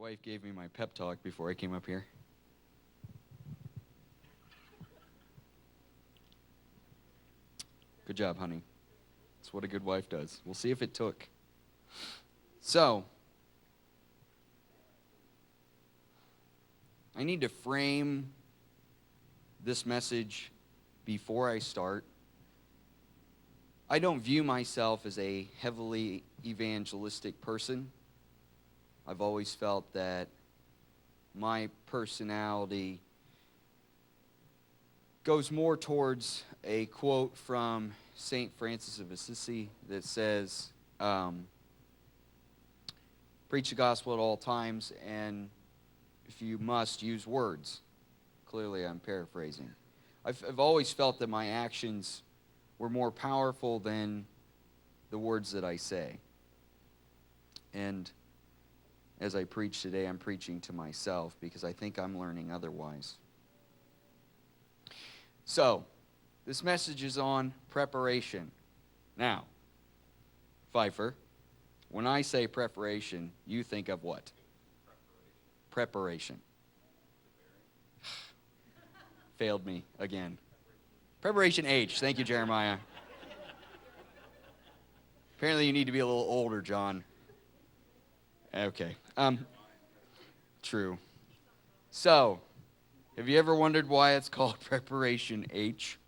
wife gave me my pep talk before I came up here. Good job, honey. That's what a good wife does. We'll see if it took. So, I need to frame this message before I start. I don't view myself as a heavily evangelistic person. I've always felt that my personality goes more towards a quote from St. Francis of Assisi that says, preach the gospel at all times, and if you must, use words. Clearly, I'm paraphrasing. I've always felt that my actions were more powerful than the words that I say. And as I preach today, I'm preaching to myself because I think I'm learning otherwise. So, this message is on preparation. Now, Pfeiffer, when I say preparation, you think of what? Preparation. Failed me again. Preparation H. Thank you, Jeremiah. Apparently you need to be a little older, John. Okay. True. So, have you ever wondered why it's called Preparation H?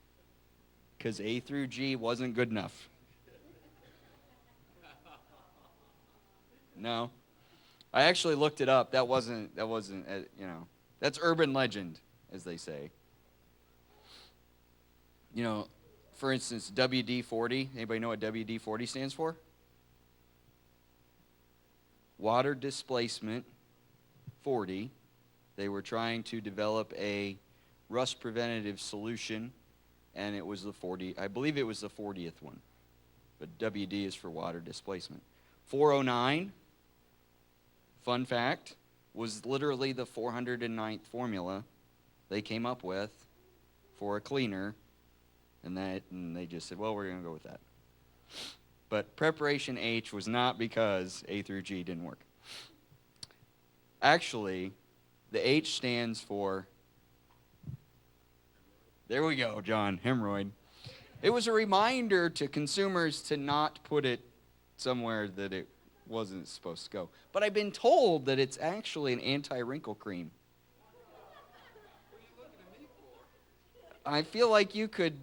Because A through G wasn't good enough. No. I actually looked it up. That wasn't, that's urban legend, as they say. You know, for instance, WD-40. Anybody know what WD-40 stands for? Water displacement 40. They were trying to develop a rust preventative solution, and it was the 40. I believe it was the 40th one. But WD is for water displacement. 409, fun fact, was literally the 409th formula they came up with for a cleaner. And they just said, well, we're going to go with that. But Preparation H was not because A through G didn't work. Actually, the H stands for, there we go, John, hemorrhoid. It was a reminder to consumers to not put it somewhere that it wasn't supposed to go. But I've been told that it's actually an anti-wrinkle cream. I feel like you could...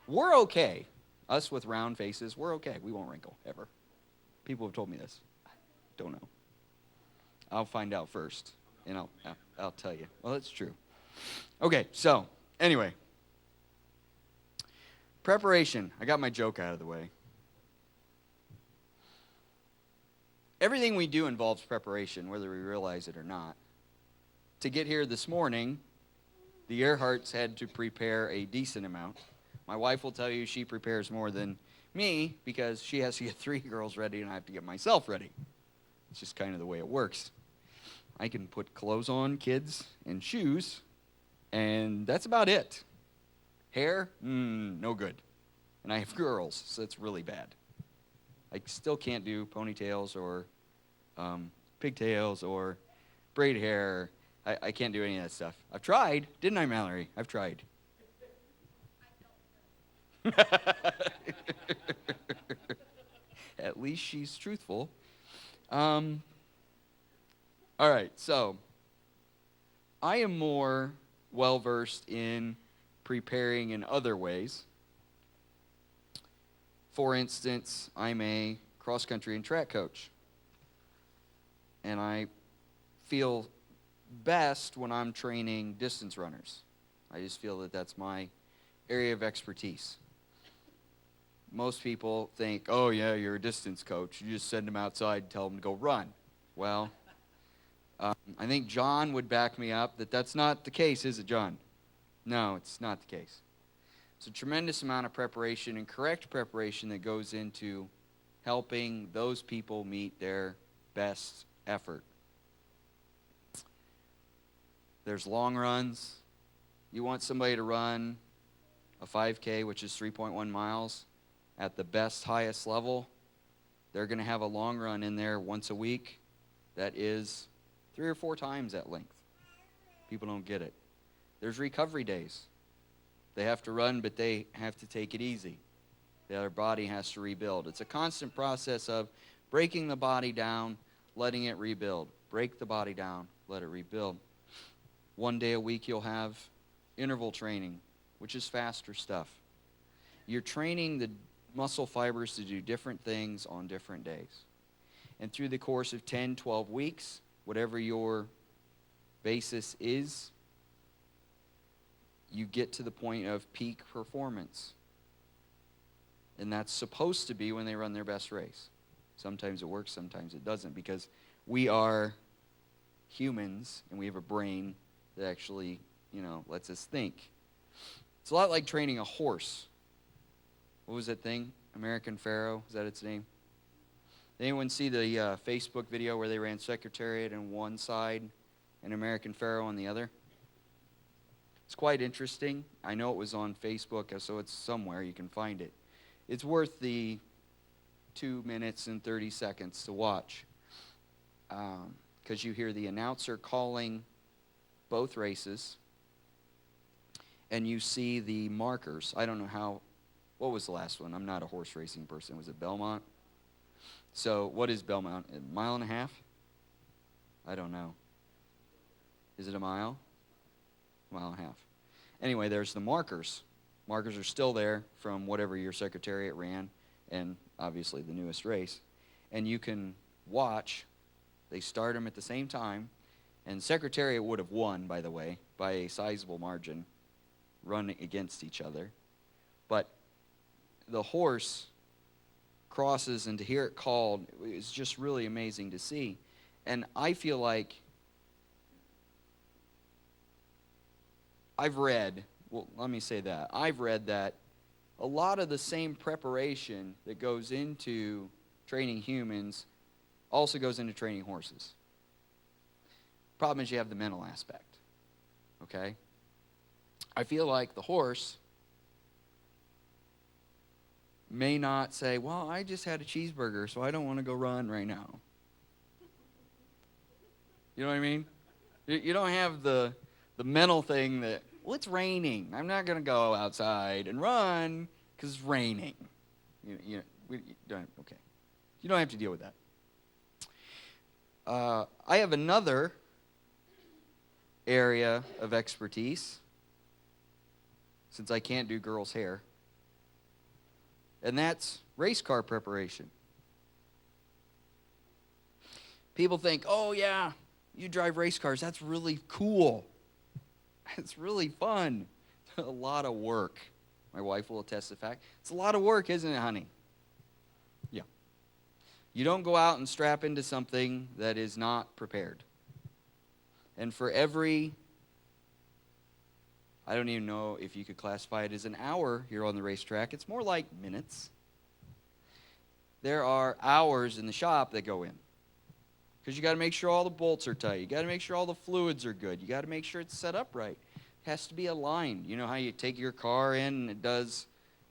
we're okay. Us with round faces, we're okay. We won't wrinkle, ever. People have told me this. I don't know. I'll find out first, and I'll tell you. Well, that's true. Okay, so, anyway. Preparation. I got my joke out of the way. Everything we do involves preparation, whether we realize it or not. To get here this morning, the Earharts had to prepare a decent amount. My wife will tell you she prepares more than me because she has to get 3 girls ready and I have to get myself ready. It's just kind of the way it works. I can put clothes on, kids, and shoes, and that's about it. Hair? No good. And I have girls, so it's really bad. I still can't do ponytails or pigtails or braid hair. I can't do any of that stuff. I've tried. Didn't I, Mallory? I've tried. At least she's truthful. All right, so I am more well-versed in preparing in other ways. For instance, I'm a cross-country and track coach. And I feel best when I'm training distance runners. I just feel that that's my area of expertise. Most people think, oh yeah, you're a distance coach. You just send them outside and tell them to go run. Well, I think John would back me up that that's not the case, is it, John? No, it's not the case. It's a tremendous amount of preparation and correct preparation that goes into helping those people meet their best effort. There's long runs. You want somebody to run a 5K, which is 3.1 miles, at the best, highest level. They're going to have a long run in there once a week. That is 3 or 4 times that length. People don't get it. There's recovery days. They have to run, but they have to take it easy. Their body has to rebuild. It's a constant process of breaking the body down, letting it rebuild. Break the body down, let it rebuild. 1 day a week you'll have interval training, which is faster stuff. You're training the muscle fibers to do different things on different days. And through the course of 10, 12 weeks, whatever your basis is, you get to the point of peak performance. And that's supposed to be when they run their best race. Sometimes it works, sometimes it doesn't, because we are humans and we have a brain that actually, lets us think. It's a lot like training a horse. What was that thing? American Pharoah, is that its name? Did anyone see the Facebook video where they ran Secretariat on one side and American Pharoah on the other? It's quite interesting. I know it was on Facebook, so it's somewhere you can find it. It's worth the 2 minutes and 30 seconds to watch, because you hear the announcer calling both races, and you see the markers. I don't know what was the last one? I'm not a horse racing person. Was it Belmont? So what is Belmont? A mile and a half? I don't know. Is it a mile? Mile and a half. Anyway, there's the markers. Markers are still there from whatever your Secretariat ran, and obviously the newest race. And you can watch. They start them at the same time. And Secretariat would have won, by the way, by a sizable margin, running against each other. But the horse crosses, and to hear it called is just really amazing to see. And I feel like I've read that a lot of the same preparation that goes into training humans also goes into training horses. Problem is you have the mental aspect, okay? I feel like the horse may not say, well, I just had a cheeseburger, so I don't want to go run right now. You know what I mean? You don't have the mental thing that, well, it's raining. I'm not going to go outside and run because it's raining. You don't have to deal with that. I have another area of expertise, since I can't do girls' hair, and that's race car preparation. People think, oh yeah, you drive race cars, that's really cool. It's really fun. A lot of work. My wife will attest to the fact. It's a lot of work, isn't it, honey? Yeah. You don't go out and strap into something that is not prepared. And for every, I don't even know if you could classify it as an hour here on the racetrack. It's more like minutes. There are hours in the shop that go in. Because you got to make sure all the bolts are tight. You got to make sure all the fluids are good. You got to make sure it's set up right. It has to be aligned. You know how you take your car in and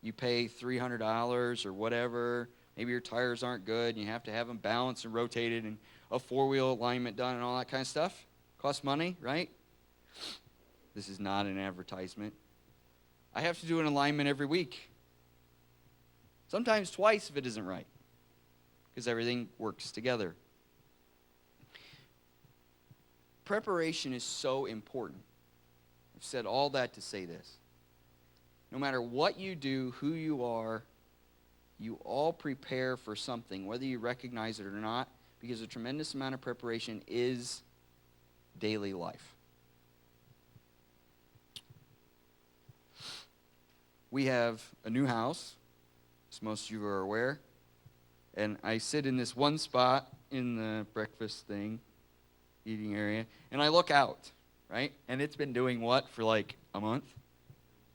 you pay $300 or whatever. Maybe your tires aren't good and you have to have them balanced and rotated and a 4-wheel alignment done and all that kind of stuff. Costs money, right? This is not an advertisement. I have to do an alignment every week. Sometimes twice if it isn't right. Because everything works together. Preparation is so important. I've said all that to say this. No matter what you do, who you are, you all prepare for something, whether you recognize it or not, because a tremendous amount of preparation is daily life. We have a new house, as most of you are aware, and I sit in this one spot in the breakfast thing, eating area, and I look out, right? And it's been doing what for like a month?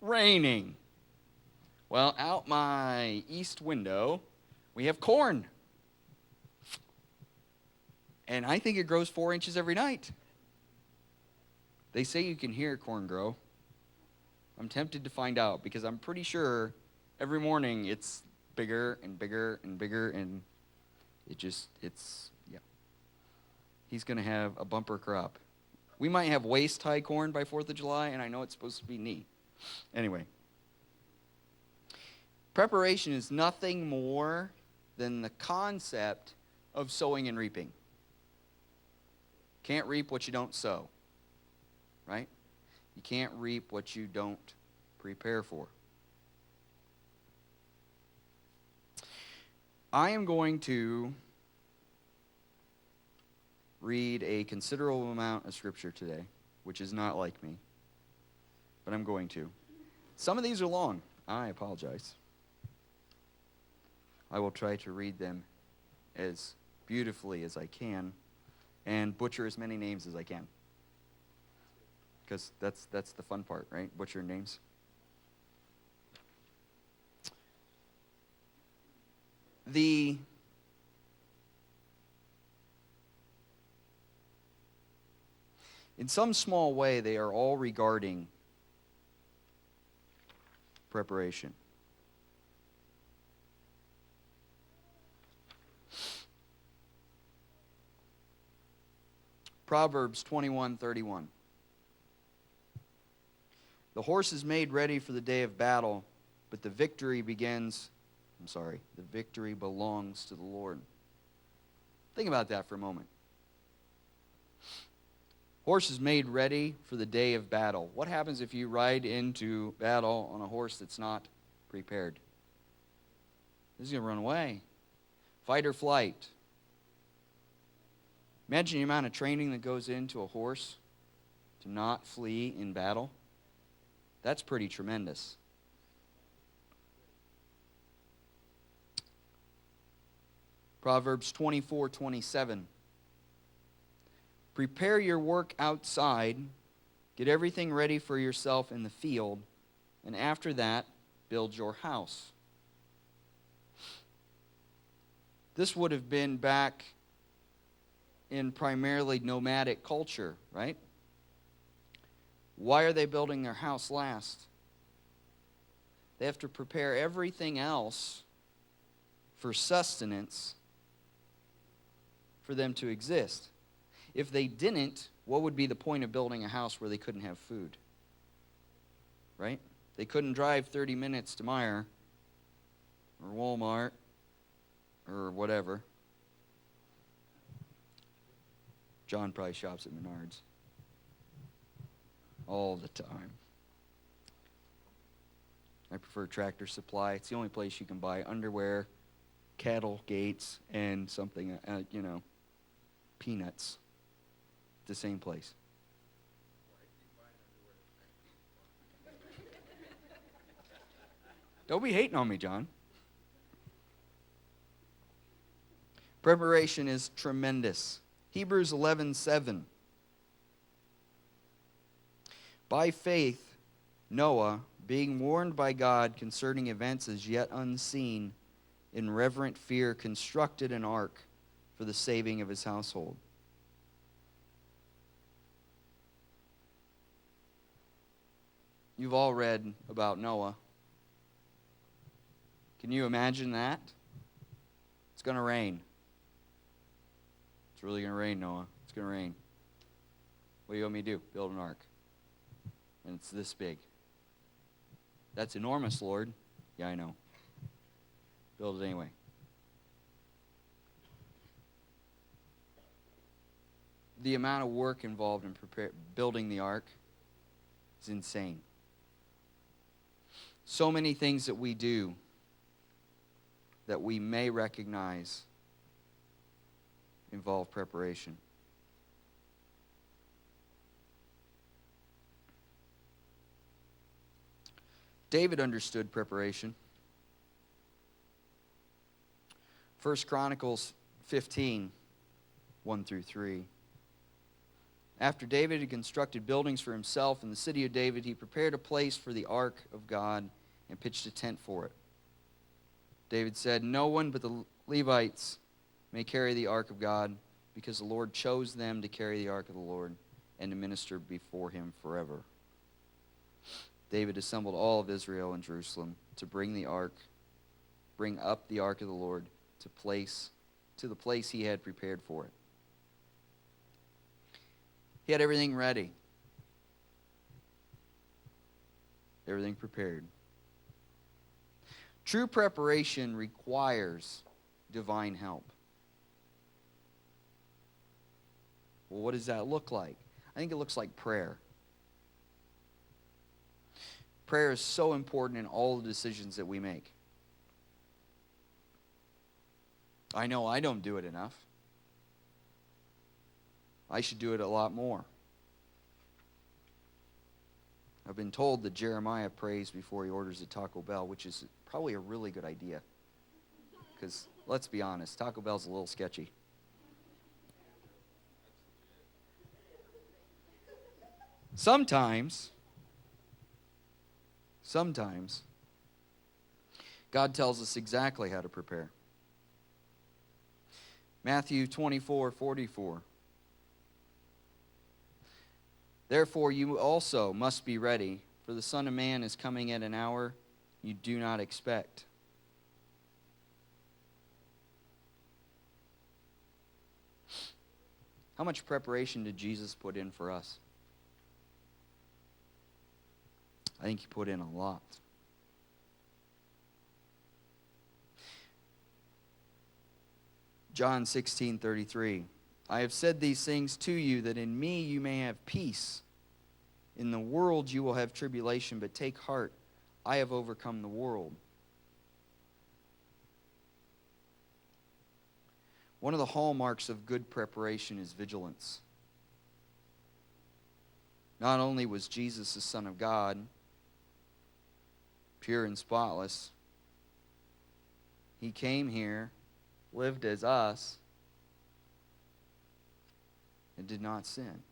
Raining. Well, out my east window, we have corn. And I think it grows 4 inches every night. They say you can hear corn grow. I'm tempted to find out because I'm pretty sure every morning it's bigger and bigger and bigger, and Yeah. He's going to have a bumper crop. We might have waist-high corn by 4th of July, and I know it's supposed to be neat. Anyway. Preparation is nothing more than the concept of sowing and reaping. Can't reap what you don't sow, right? You can't reap what you don't prepare for. I am going to read a considerable amount of Scripture today, which is not like me, but I'm going to. Some of these are long. I apologize. I will try to read them as beautifully as I can and butcher as many names as I can. Because that's the fun part, right? Butchering names. In some small way, they are all regarding preparation. Proverbs 21:31. The horse is made ready for the day of battle, but the victory belongs to the Lord. Think about that for a moment. Horse is made ready for the day of battle. What happens if you ride into battle on a horse that's not prepared? He's going to run away. Fight or flight. Imagine the amount of training that goes into a horse to not flee in battle. That's pretty tremendous. Proverbs 24:27. Prepare your work outside, get everything ready for yourself in the field, and after that, build your house. This would have been back in primarily nomadic culture, right? Why are they building their house last? They have to prepare everything else for sustenance for them to exist. If they didn't, what would be the point of building a house where they couldn't have food? Right? They couldn't drive 30 minutes to Meijer or Walmart or whatever. John probably shops at Menards all the time. I prefer Tractor Supply. It's the only place you can buy underwear, cattle gates, and something, peanuts. The same place. Don't be hating on me, John. Preparation is tremendous. Hebrews 11:7. By faith, Noah, being warned by God concerning events as yet unseen, in reverent fear constructed an ark for the saving of his household. You've all read about Noah. Can you imagine that? It's going to rain. It's really going to rain, Noah. It's going to rain. What do you want me to do? Build an ark. And it's this big. That's enormous, Lord. Yeah, I know. Build it anyway. The amount of work involved in building the ark is insane. So many things that we do that we may recognize involve preparation. David understood preparation. 1 Chronicles 15, 1-3. After David had constructed buildings for himself in the city of David, he prepared a place for the ark of God and pitched a tent for it. David said, "No one but the Levites may carry the ark of God, because the Lord chose them to carry the ark of the Lord and to minister before him forever." David assembled all of Israel in Jerusalem to bring up the ark of the Lord to the place he had prepared for it. He had everything ready, everything prepared. True preparation requires divine help. Well, what does that look like? I think it looks like prayer. Prayer is so important in all the decisions that we make. I know I don't do it enough. I should do it a lot more. I've been told that Jeremiah prays before he orders a Taco Bell, which is probably a really good idea. Because, let's be honest, Taco Bell's a little sketchy. Sometimes, God tells us exactly how to prepare. Matthew 24:44. Therefore you also must be ready, for the Son of Man is coming at an hour you do not expect. How much preparation did Jesus put in for us? I think he put in a lot. John 16:33. I have said these things to you that in me you may have peace. In the world you will have tribulation, but take heart, I have overcome the world. One of the hallmarks of good preparation is vigilance. Not only was Jesus the Son of God, pure and spotless, he came here, lived as us, and did not sin.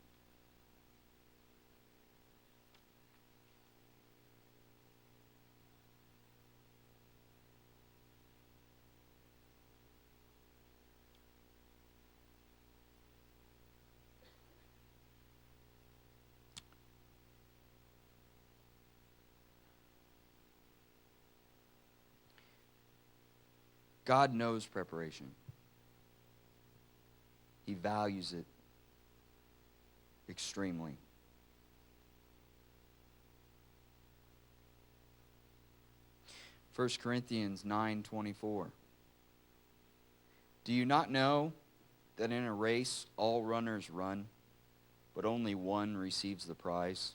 God knows preparation. He values it extremely. First Corinthians 9:24. Do you not know that in a race all runners run, but only one receives the prize?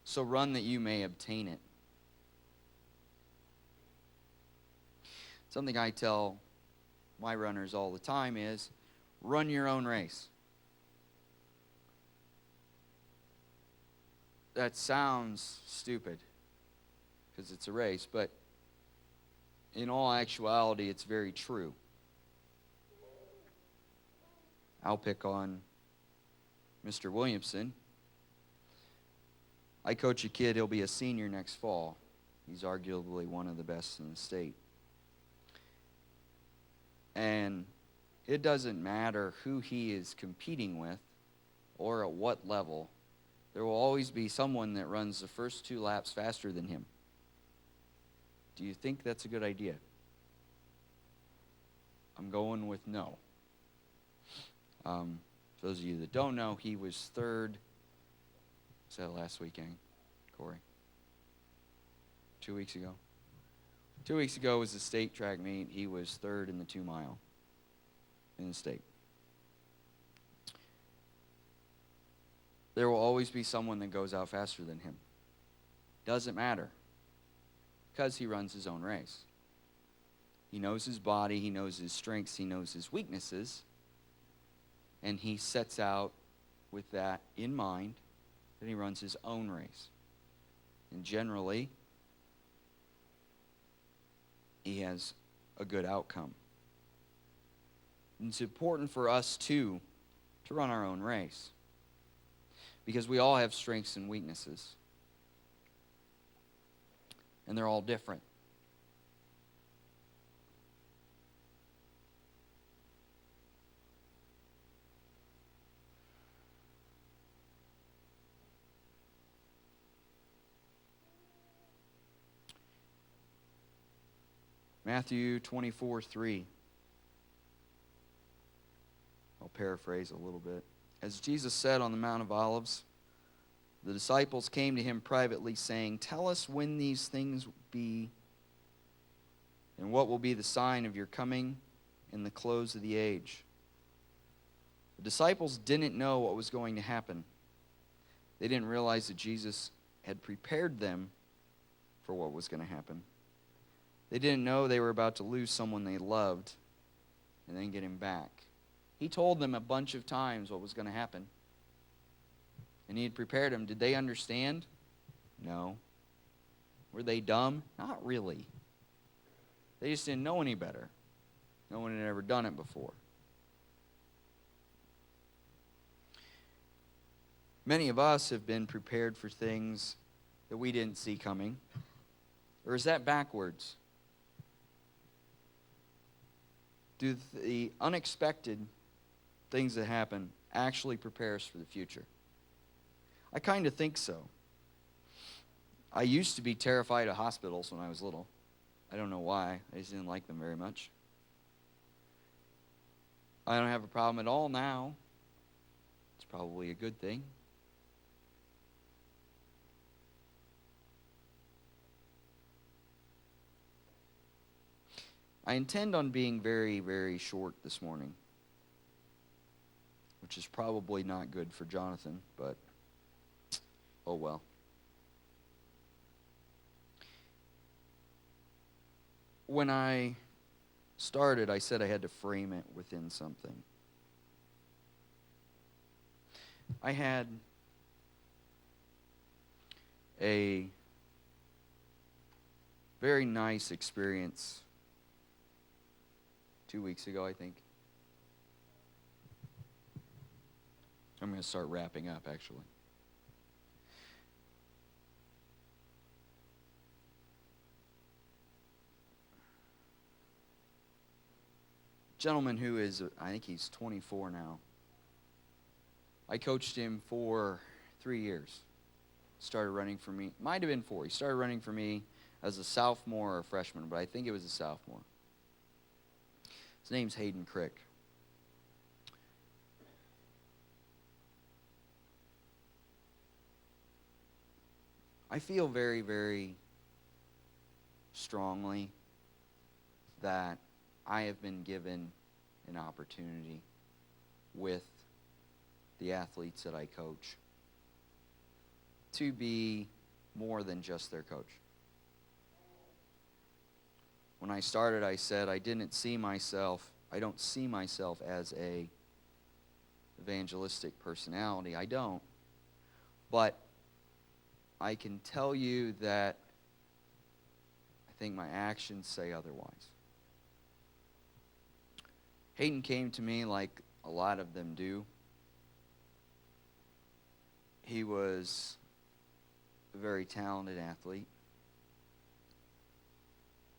So run that you may obtain it. Something I tell my runners all the time is, run your own race. That sounds stupid because it's a race, but in all actuality, it's very true. I'll pick on Mr. Williamson. I coach a kid, he'll be a senior next fall. He's arguably one of the best in the state. And it doesn't matter who he is competing with or at what level. There will always be someone that runs the first 2 laps faster than him. Do you think that's a good idea? I'm going with no. For those of you that don't know, he was third. Was that last weekend, Corey? 2 weeks ago? 2 weeks ago was the state track meet. He was third in the 2-mile in the state. There will always be someone that goes out faster than him. Doesn't matter, because he runs his own race. He knows his body, he knows his strengths, he knows his weaknesses, and he sets out with that in mind, and he runs his own race. And generally, he has a good outcome. And it's important for us, too, to run our own race, because we all have strengths and weaknesses, and they're all different. Matthew 24:3. I'll paraphrase a little bit. As Jesus said on the Mount of Olives, the disciples came to him privately, saying, "Tell us when these things be, and what will be the sign of your coming and the close of the age." The disciples didn't know what was going to happen. They didn't realize that Jesus had prepared them for what was going to happen. They didn't know they were about to lose someone they loved and then get him back. He told them a bunch of times what was going to happen. And he had prepared them. Did they understand? No. Were they dumb? Not really. They just didn't know any better. No one had ever done it before. Many of us have been prepared for things that we didn't see coming. Or is that backwards? Do the unexpected things that happen actually prepare us for the future? I kind of think so. I used to be terrified of hospitals when I was little. I don't know why. I just didn't like them very much. I don't have a problem at all now. It's probably a good thing. I intend on being very, very short this morning, which is probably not good for Jonathan, but oh well. When I started, I said I had to frame it within something. I had a very nice experience 2 weeks ago, I think. I'm going to start wrapping up, actually. Gentleman who is, I think he's 24 now. I coached him for 3 years. Started running for me. Might have been 4. He started running for me as a sophomore or a freshman, but I think it was a sophomore. His name's Hayden Crick. I feel very, very strongly that I have been given an opportunity with the athletes that I coach to be more than just their coach. When I started, I said I don't see myself as a evangelistic personality. I don't. But I can tell you that I think my actions say otherwise. Hayden came to me like a lot of them do. He was a very talented athlete.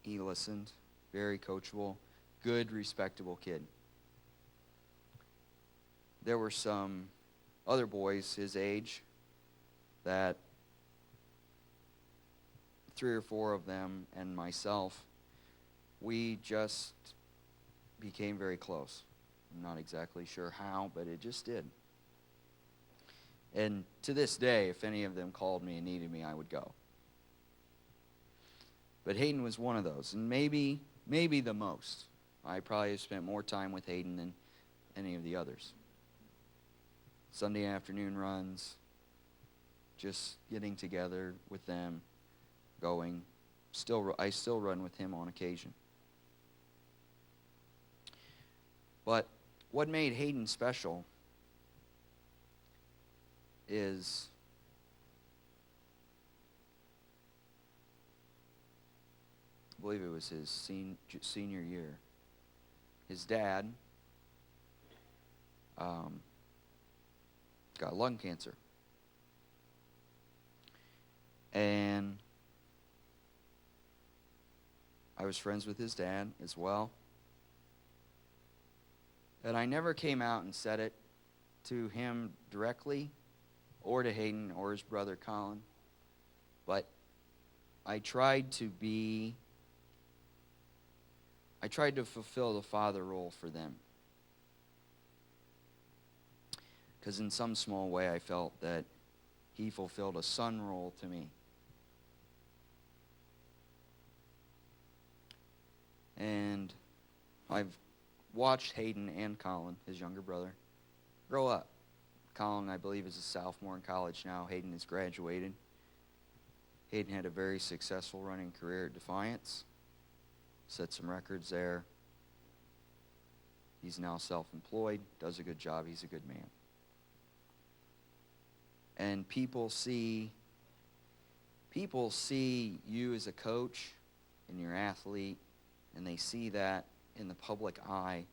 He listened, very coachable, good, respectable kid. There were some other boys his age that 3 or 4 of them and myself, we just became very close. I'm not exactly sure how, but it just did. And to this day, if any of them called me and needed me, I would go. But Hayden was one of those, and maybe the most. I probably have spent more time with Hayden than any of the others. Sunday afternoon runs, just getting together with them, going. I still run with him on occasion. But what made Hayden special is I believe it was his senior year. His dad got lung cancer. And I was friends with his dad as well. And I never came out and said it to him directly or to Hayden or his brother Colin. But I tried to fulfill the father role for them. because in some small way I felt that he fulfilled a son role to me. And I've watched Hayden and Colin, his younger brother, grow up. Colin, I believe, is a sophomore in college now. Hayden has graduated. Hayden had a very successful running career at Defiance. Set some records there. He's now self-employed, does a good job. He's a good man. And people see you as a coach and your athlete, and they see that in the public eye,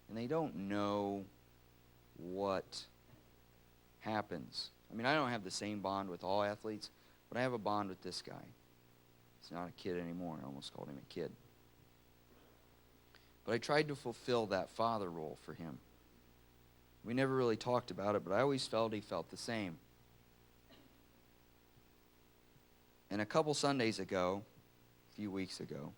and they don't know what happens. I mean, I don't have the same bond with all athletes, but I have a bond with this guy. He's not a kid anymore. I almost called him a kid. But I tried to fulfill that father role for him. We never really talked about it, but I always felt he felt the same. And a couple Sundays ago, a few weeks ago,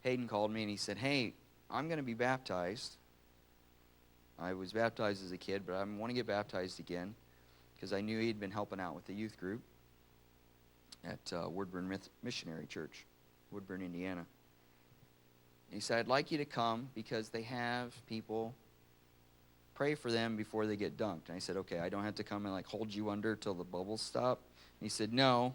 Hayden called me and he said, "Hey, I'm going to be baptized. I was baptized as a kid, but I want to get baptized again because I knew he'd been helping out with the youth group at Woodburn Missionary Church, Woodburn, Indiana. He said, I'd like you to come because they have people pray for them before they get dunked. And I said, okay, I don't have to come and like hold you under till the bubbles stop. And he said, no,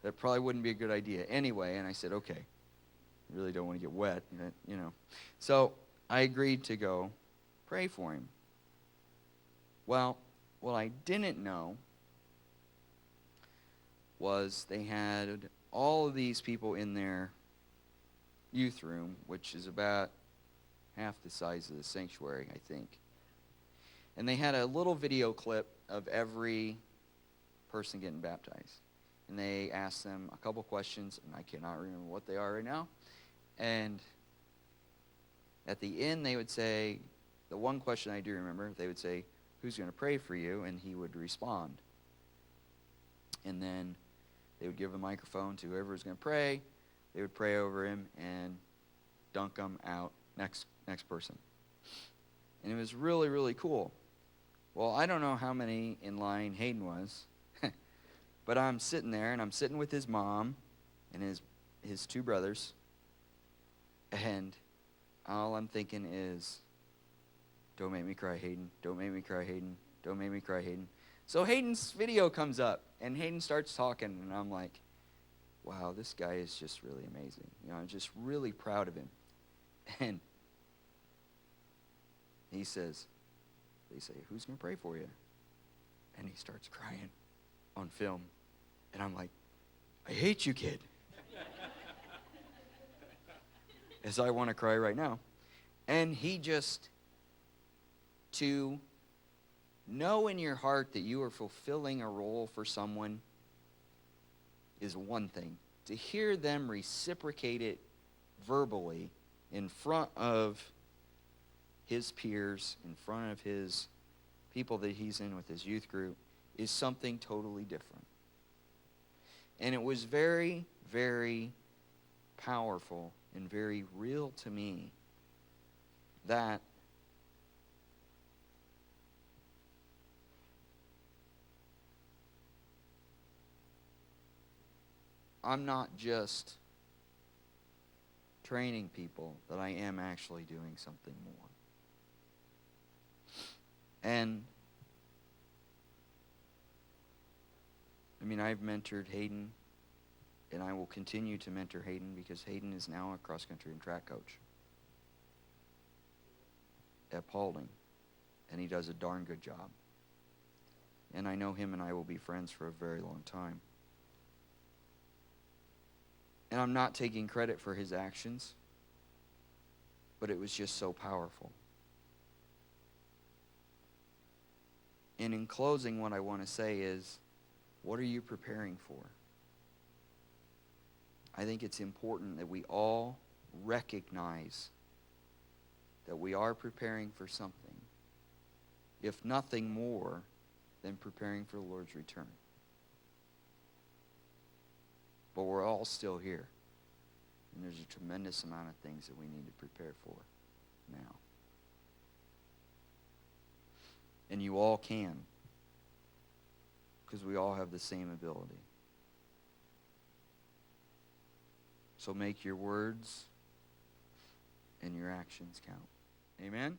that probably wouldn't be a good idea anyway. And I said, okay, I really don't want to get wet, you know. So I agreed to go pray for him. Well, what I didn't know was they had all of these people in their youth room, which is about half the size of the sanctuary, I think. And they had a little video clip of every person getting baptized. And they asked them a couple questions, and I cannot remember what they are right now. And at the end, they would say, the one question I do remember, they would say, who's going to pray for you? And he would respond. And then they would give a microphone to whoever was going to pray. They would pray over him and dunk him out. Next person. And it was really, really cool. Well, I don't know how many in line Hayden was, but I'm sitting there, and I'm sitting with his mom and his two brothers, and all I'm thinking is, don't make me cry, Hayden. Don't make me cry, Hayden. Don't make me cry, Hayden. So Hayden's video comes up, and Hayden starts talking, and I'm like, wow, this guy is just really amazing. You know, I'm just really proud of him. And he says, they say, who's going to pray for you? And he starts crying on film. And I'm like, I hate you, kid. As I want to cry right now. And he just, to know in your heart that you are fulfilling a role for someone is one thing. To hear them reciprocate it verbally in front of his peers, in front of his people that he's in with his youth group, is something totally different. And it was very, very powerful and very real to me that I'm not just training people, that I am actually doing something more. And I mean, I've mentored Hayden, and I will continue to mentor Hayden because Hayden is now a cross-country and track coach at Paulding, and he does a darn good job. And I know him and I will be friends for a very long time. And I'm not taking credit for his actions, but it was just so powerful. And in closing, what I want to say is, what are you preparing for? I think it's important that we all recognize that we are preparing for something, if nothing more than preparing for the Lord's return. But we're all still here. And there's a tremendous amount of things that we need to prepare for now. And you all can. Because we all have the same ability. So make your words and your actions count. Amen?